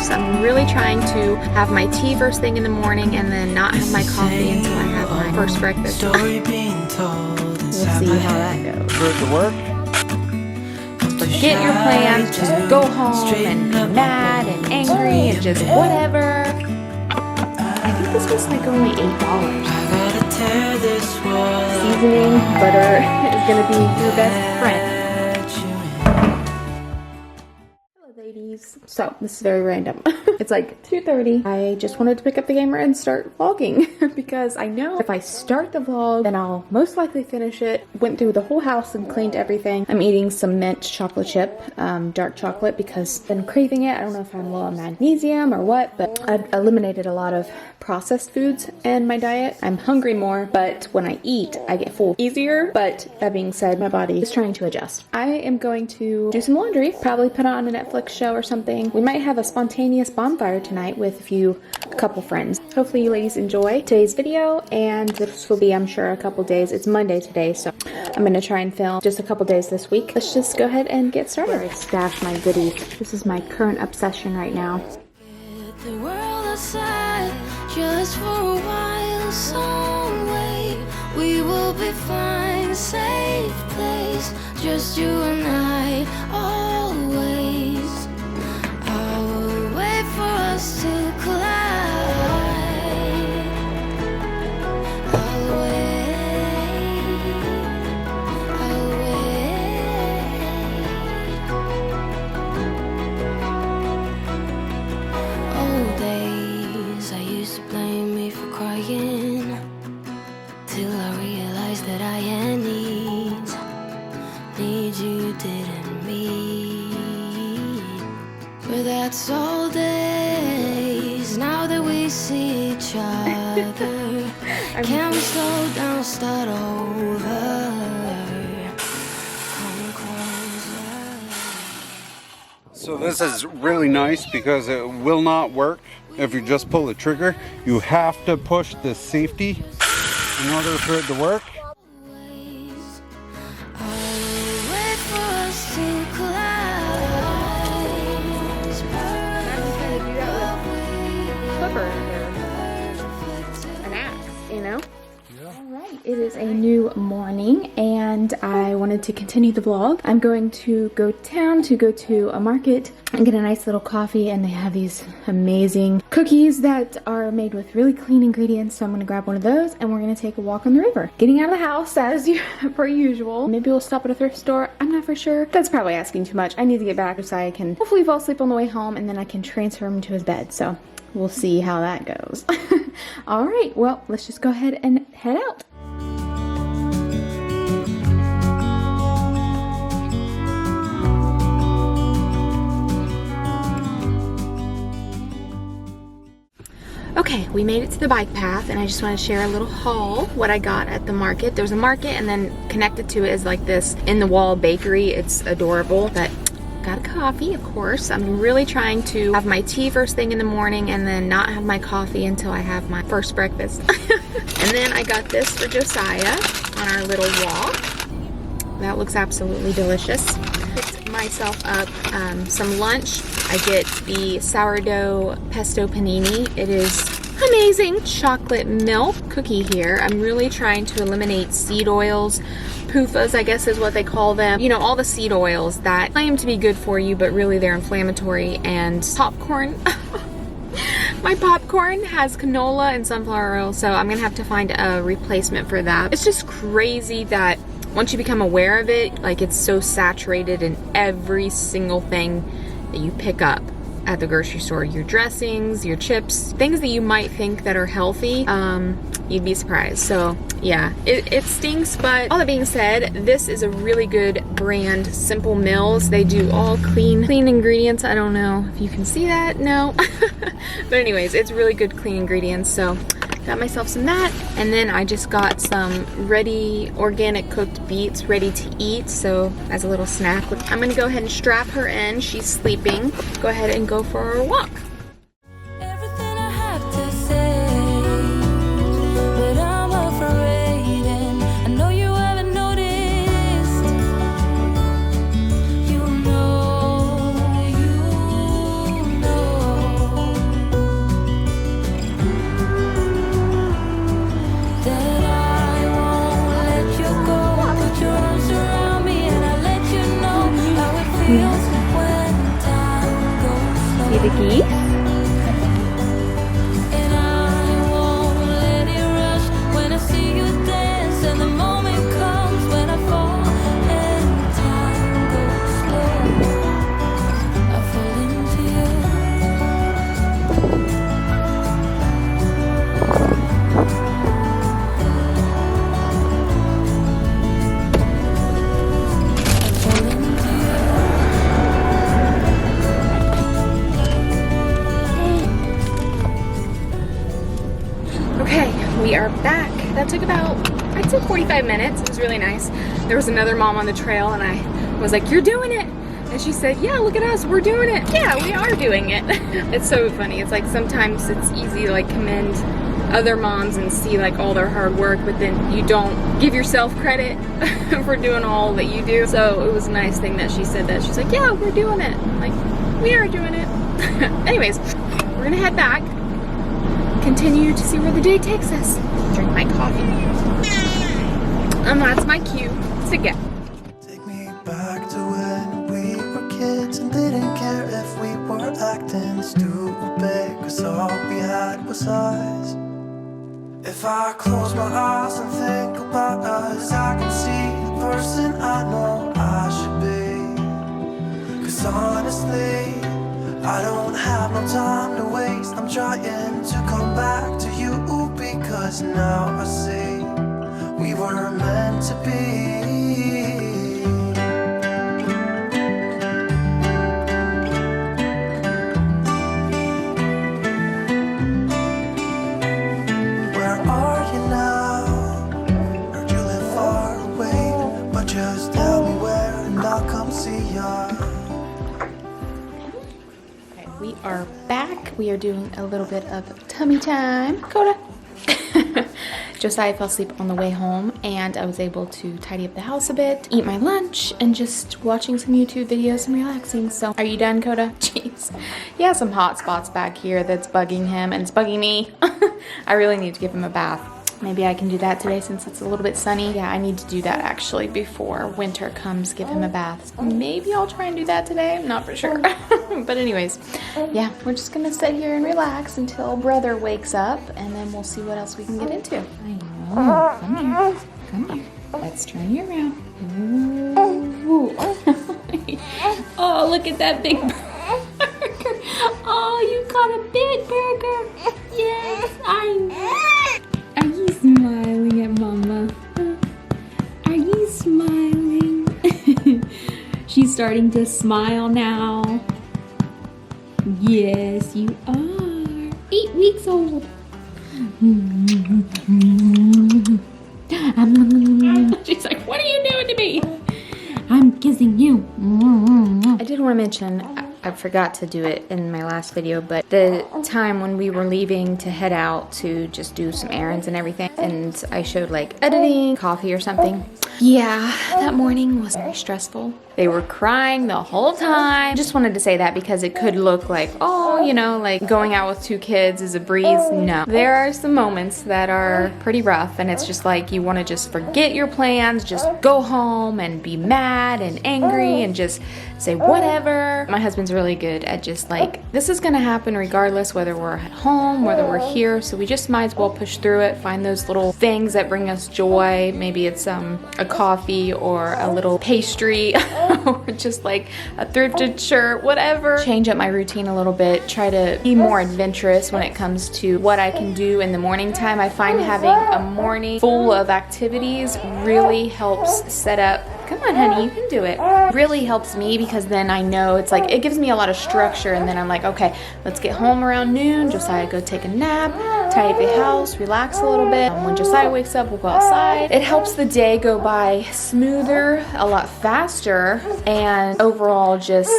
course. I'm really trying to have my tea first thing in the morning and then not have my coffee until I have my first breakfast. We'll see how that goes. To work? Forget your plans, just go home and be mad and angry and just whatever. I think this was like only $8. Seasoning, butter is gonna be your best friend. Ladies. So this is very random. It's like 2:30. I just wanted to pick up the camera and start vlogging because I know if I start the vlog, then I'll most likely finish it. Went through the whole house and cleaned everything. I'm eating some mint chocolate chip, dark chocolate, because I've been craving it. I don't know if I'm low on magnesium or what, but I've eliminated a lot of processed foods in my diet. I'm hungry more, but when I eat, I get full easier. But that being said, my body is trying to adjust. I am going to do some laundry, probably put on a Netflix show or something. We might have a spontaneous bonfire tonight with a couple friends. Hopefully you ladies enjoy today's video, and this will be, I'm sure, a couple days. It's Monday today, so I'm gonna try and film just a couple days this week. Let's just go ahead and get started. Where I stash my goodies. This is my current obsession right now. The world aside, just for a while, some way we will be fine, safe place, just you and I, always. I will wait for us to collide. I'll wait. Old days, I used to blame me for crying, till I realized that I had needs you didn't meet. But that's all days, now that we see each other. Can we slow down, start over? Come closer. So this is really nice because it will not work if you just pull the trigger. You have to push the safety in order for it to work. An axe, you know? Alright, it is a new morning and I wanted to continue the vlog. I'm going to go down to go to a market and get a nice little coffee, and they have these amazing cookies that are made with really clean ingredients, so I'm going to grab one of those and we're going to take a walk on the river. Getting out of the house as per usual. Maybe we'll stop at a thrift store. I'm not for sure. That's probably asking too much. I need to get back so I can hopefully fall asleep on the way home and then I can transfer him to his bed. So we'll see how that goes. All right, well, let's just go ahead and head out. Okay, we made it to the bike path and I just want to share a little haul, what I got at the market. There's a market and then connected to it is like this in-the-wall bakery. It's adorable, but got a coffee, of course. I'm really trying to have my tea first thing in the morning and then not have my coffee until I have my first breakfast. And then I got this for Josiah on our little walk. That looks absolutely delicious. Picked myself up some lunch. I get the sourdough pesto panini. It is amazing. Chocolate milk cookie here. I'm really trying to eliminate seed oils. PUFAs, I guess is what they call them. You know, all the seed oils that claim to be good for you, but really they're inflammatory. And popcorn. My popcorn has canola and sunflower oil, so I'm gonna have to find a replacement for that. It's just crazy that once you become aware of it, like it's so saturated in every single thing that you pick up at the grocery store. Your dressings, your chips, things that you might think that are healthy, you'd be surprised. So yeah, it stinks, but all that being said, this is a really good brand, Simple Mills. They do all clean ingredients. I don't know if you can see that, no. But anyways, it's really good clean ingredients, so got myself some that, and then I just got some ready organic cooked beets ready to eat, so as a little snack. I'm gonna go ahead and strap her in. She's sleeping. Go ahead and go for a walk. Everything I have to say, but I'm afraid, and I know you haven't noticed. You know that took about, I'd say 45 minutes. It was really nice. There was another mom on the trail and I was like, "You're doing it." And she said, "Yeah, look at us, we're doing it." Yeah, we are doing it. It's so funny. It's like sometimes it's easy to like commend other moms and see like all their hard work, but then you don't give yourself credit for doing all that you do. So it was a nice thing that she said that. She's like, "Yeah, we're doing it." I'm like, we are doing it. Anyways, we're gonna head back, continue to see where the day takes us. Drink my coffee. And that's my cue to go. Take me back to when we were kids and didn't care if we were acting stupid, 'cause all we had was us. If I close my eyes and think about us, I can see the person I know I should be. 'Cause honestly, I don't have no time to waste. I'm trying to come back to you, because now I see we were meant to be. Where are you now? Heard you live far away, but just tell me where and I'll come see ya. We are back. We are doing a little bit of tummy time. Coda. Josiah fell asleep on the way home and I was able to tidy up the house a bit, eat my lunch, and just watching some YouTube videos and relaxing. So, are you done, Coda? Jeez. He has some hot spots back here that's bugging him and it's bugging me. I really need to give him a bath. Maybe I can do that today since it's a little bit sunny. Yeah, I need to do that actually before winter comes, give him a bath. Maybe I'll try and do that today. I'm not for sure. But anyways, yeah, we're just gonna sit here and relax until brother wakes up and then we'll see what else we can get into. I know. Come here. Come here. Let's turn you around. Ooh. Oh, look at that big burger. Oh, you caught a big burger. Yes, I know. Are you smiling at Mama? Are you smiling? She's starting to smile now. Yes, you are. 8 weeks old. She's like, "What are you doing to me?" "I'm kissing you." I did want to mention, I forgot to do it in my last video, but the time when we were leaving to head out to just do some errands and everything, and I showed like editing, coffee or something. Yeah, that morning was very stressful. They were crying the whole time. Just wanted to say that because it could look like, oh, you know, like going out with 2 kids is a breeze. No. There are some moments that are pretty rough and it's just like you want to just forget your plans, just go home and be mad and angry and just say whatever. My husband's really good at just like, this is gonna happen regardless whether we're at home, whether we're here, so we just might as well push through it, find those little things that bring us joy. Maybe it's a coffee or a little pastry or just like a thrifted shirt, whatever. Change up my routine a little bit, try to be more adventurous when it comes to what I can do in the morning time. I find having a morning full of activities really helps set up. Come on, honey, you can do it. Really helps me because then I know it's like, it gives me a lot of structure and then I'm like, okay, let's get home around noon. Josiah go take a nap, tidy up the house, relax a little bit. When Josiah wakes up, we'll go outside. It helps the day go by smoother, a lot faster, and overall just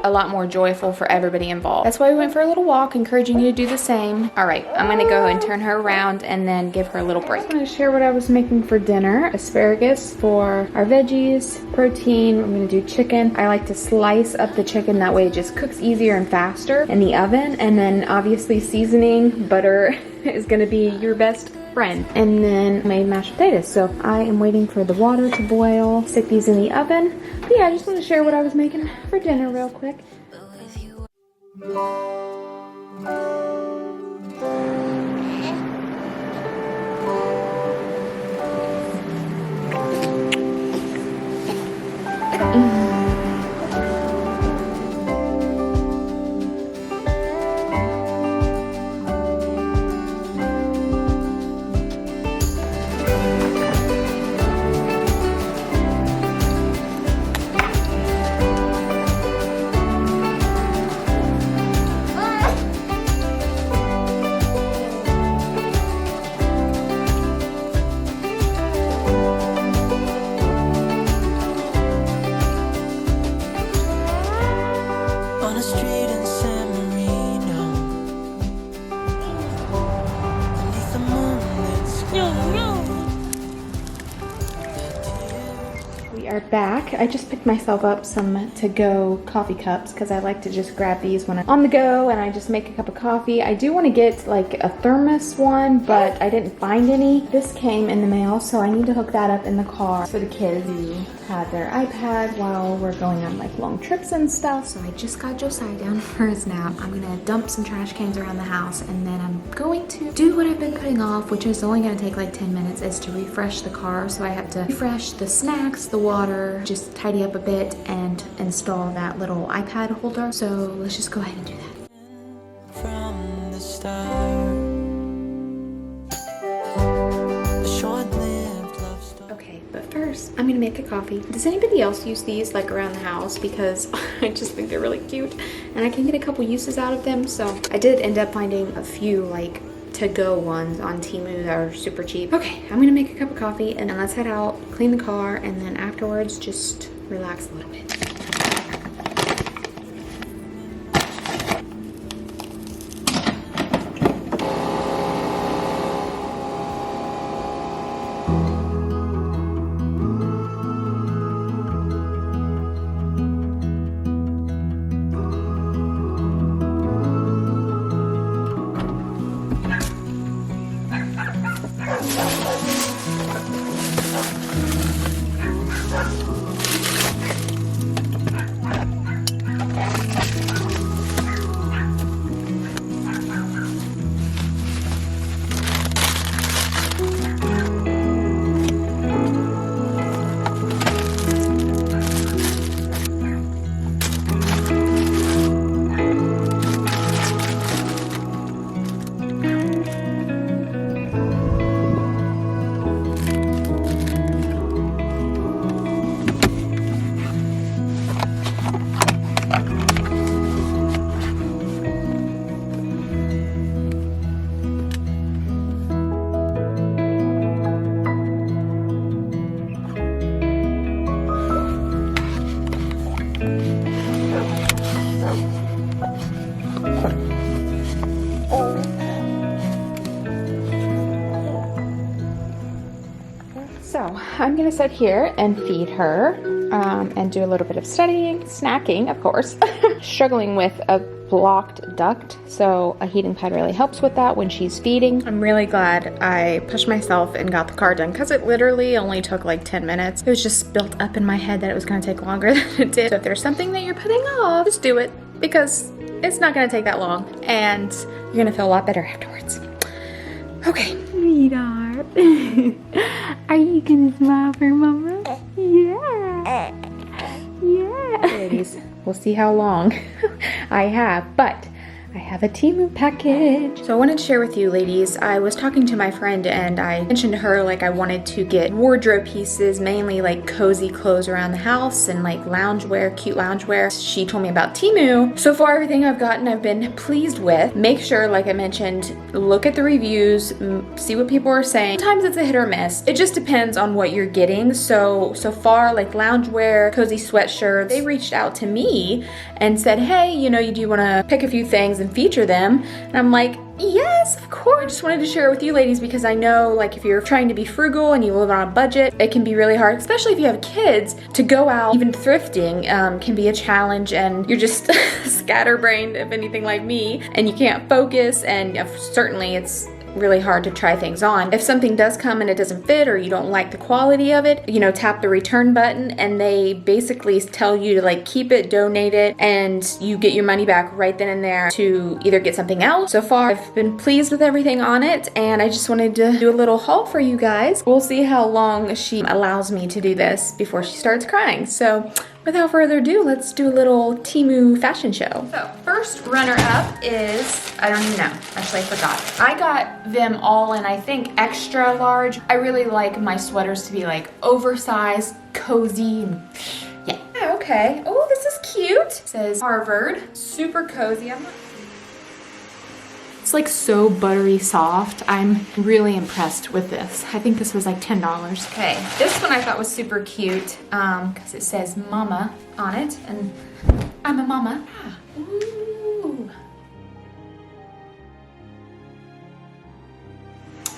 a lot more joyful for everybody involved. That's why we went for a little walk, encouraging you to do the same. All right, I'm gonna go and turn her around and then give her a little break. I'm gonna share what I was making for dinner. Asparagus for our veggies, protein. I'm gonna do chicken. I like to slice up the chicken, that way it just cooks easier and faster in the oven. And then obviously seasoning, butter is gonna be your best friend. And then I made mashed potatoes. So I am waiting for the water to boil, stick these in the oven. But yeah, I just want to share what I was making for dinner real quick. We are back. I just picked myself up some to-go coffee cups because I like to just grab these when I'm on the go and I just make a cup of coffee. I do want to get like a thermos one, but I didn't find any. This came in the mail, so I need to hook that up in the car for the kids who have their iPad while we're going on like long trips and stuff. So I just got Josiah down for his nap. I'm gonna dump some trash cans around the house, and then I'm going to do what I've been putting off, which is only gonna take like 10 minutes, is to refresh the car. So I have to refresh the snacks, the water, just tidy up a bit and install that little iPad holder. So let's just go ahead and do that. From the start, the short-lived love story. Okay, but first I'm gonna make a coffee. Does anybody else use these like around the house? Because I just think they're really cute and I can get a couple uses out of them. So I did end up finding a few like to-go ones on Temu that are super cheap. Okay, I'm gonna make a cup of coffee and then let's head out, clean the car, and then afterwards just relax a little bit. So I'm gonna sit here and feed her and do a little bit of studying, snacking, of course. Struggling with a blocked duct, so a heating pad really helps with that when she's feeding. I'm really glad I pushed myself and got the car done because it literally only took like 10 minutes. It was just built up in my head that it was gonna take longer than it did. So if there's something that you're putting off, just do it because it's not gonna take that long and you're gonna feel a lot better afterwards. Okay, sweetheart. Are you gonna smile for mama? Yeah. Yeah. Ladies, we'll see how long I have, but I have a Temu package. So I wanted to share with you ladies, I was talking to my friend and I mentioned to her like I wanted to get wardrobe pieces, mainly like cozy clothes around the house and like loungewear, cute loungewear. She told me about Temu. So far everything I've gotten I've been pleased with. Make sure, like I mentioned, look at the reviews, see what people are saying. Sometimes it's a hit or miss. It just depends on what you're getting. So far like loungewear, cozy sweatshirts, they reached out to me and said, hey, you know, you do want to pick a few things and feature them. And I'm like, yes, of course. I just wanted to share it with you ladies because I know like if you're trying to be frugal and you live on a budget, it can be really hard, especially if you have kids, to go out. Even thrifting can be a challenge and you're just scatterbrained, if anything like me, and you can't focus, and certainly it's really hard to try things on. If something does come and it doesn't fit or you don't like the quality of it, you know, tap the return button and they basically tell you to like keep it, donate it, and you get your money back right then and there to either get something else. So far I've been pleased with everything on it and I just wanted to do a little haul for you guys. We'll see how long she allows me to do this before she starts crying. So without further ado, let's do a little Temu fashion show. So first runner up is, I don't even know, actually I forgot. I got them all in, I think, extra large. I really like my sweaters to be like oversized, cozy, and yeah. Okay, oh, this is cute. It says Harvard, super cozy. It's like so buttery soft. I'm really impressed with this. I think this was like $10. Okay, this one I thought was super cute because it says mama on it and I'm a mama. Ooh.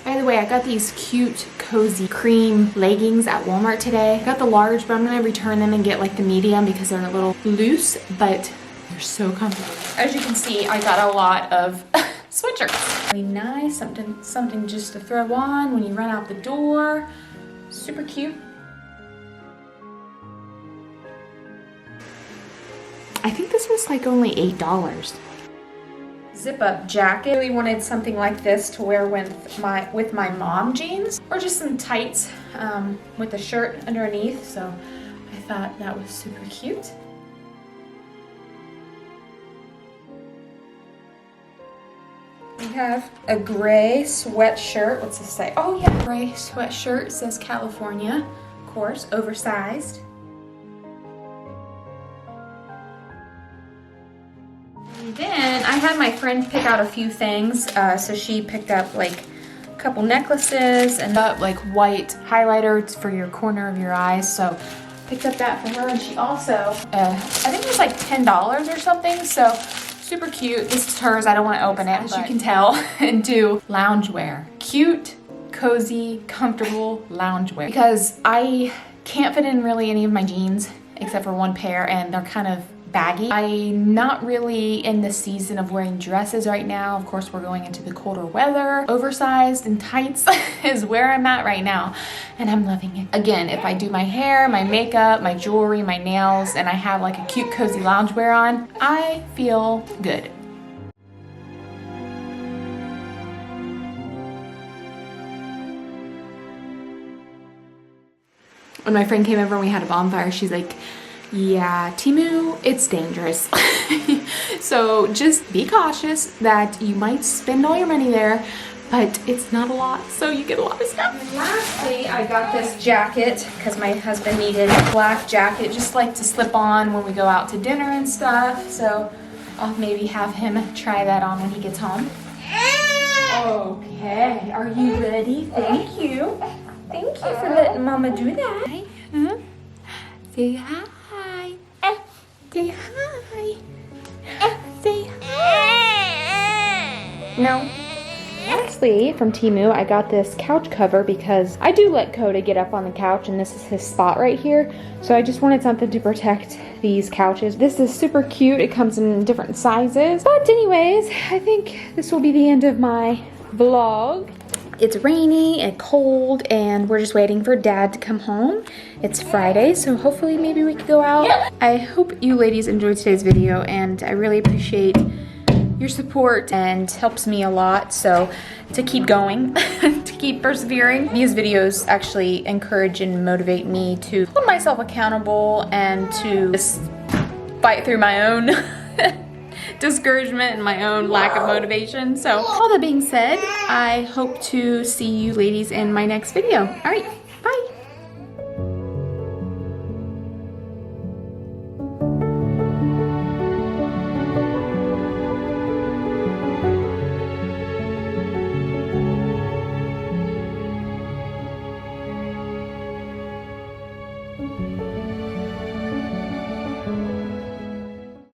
By the way, I got these cute, cozy cream leggings at Walmart today. I got the large, but I'm gonna return them and get like the medium because they're a little loose, but they're so comfortable. As you can see, I got a lot of sweatshirts. Really nice, something just to throw on when you run out the door. Super cute. I think this was like only $8. Zip up jacket. I really wanted something like this to wear with my mom jeans, or just some tights with a shirt underneath. So I thought that was super cute. We have a gray sweatshirt. What's this say? Oh yeah, gray sweatshirt. It says California, of course, oversized. And then I had my friend pick out a few things. So she picked up like a couple necklaces and like white highlighters for your corner of your eyes. So picked up that for her, and she also, I think it was like $10 or something. So super cute. This is hers. I don't want to open it, as you can tell, and do loungewear. Cute, cozy, comfortable loungewear. Because I can't fit in really any of my jeans except for one pair, and they're kind of baggy. I'm not really in the season of wearing dresses right now. Of course, we're going into the colder weather. Oversized and tights is where I'm at right now, and I'm loving it. Again, if I do my hair, my makeup, my jewelry, my nails, and I have like a cute, cozy loungewear on, I feel good. When my friend came over and we had a bonfire, she's like, yeah, Temu, it's dangerous. So just be cautious that you might spend all your money there, but it's not a lot, so you get a lot of stuff. And lastly, I got this jacket because my husband needed a black jacket, just like to slip on when we go out to dinner and stuff. So I'll maybe have him try that on when he gets home. Okay, are you ready? Thank you. Thank you for letting Mama do that. Huh? Say hi. Say hi. Say hi. No. Lastly, from Temu, I got this couch cover because I do let Coda get up on the couch, and this is his spot right here. So I just wanted something to protect these couches. This is super cute. It comes in different sizes. But anyways, I think this will be the end of my vlog. It's rainy and cold, and we're just waiting for Dad to come home. It's Friday, so hopefully maybe we could go out. I hope you ladies enjoyed today's video, and I really appreciate your support, and helps me a lot, so to keep going, to keep persevering. These videos actually encourage and motivate me to hold myself accountable and to just fight through my own discouragement and my own lack of motivation. So all that being said, I hope to see you ladies in my next video. All right.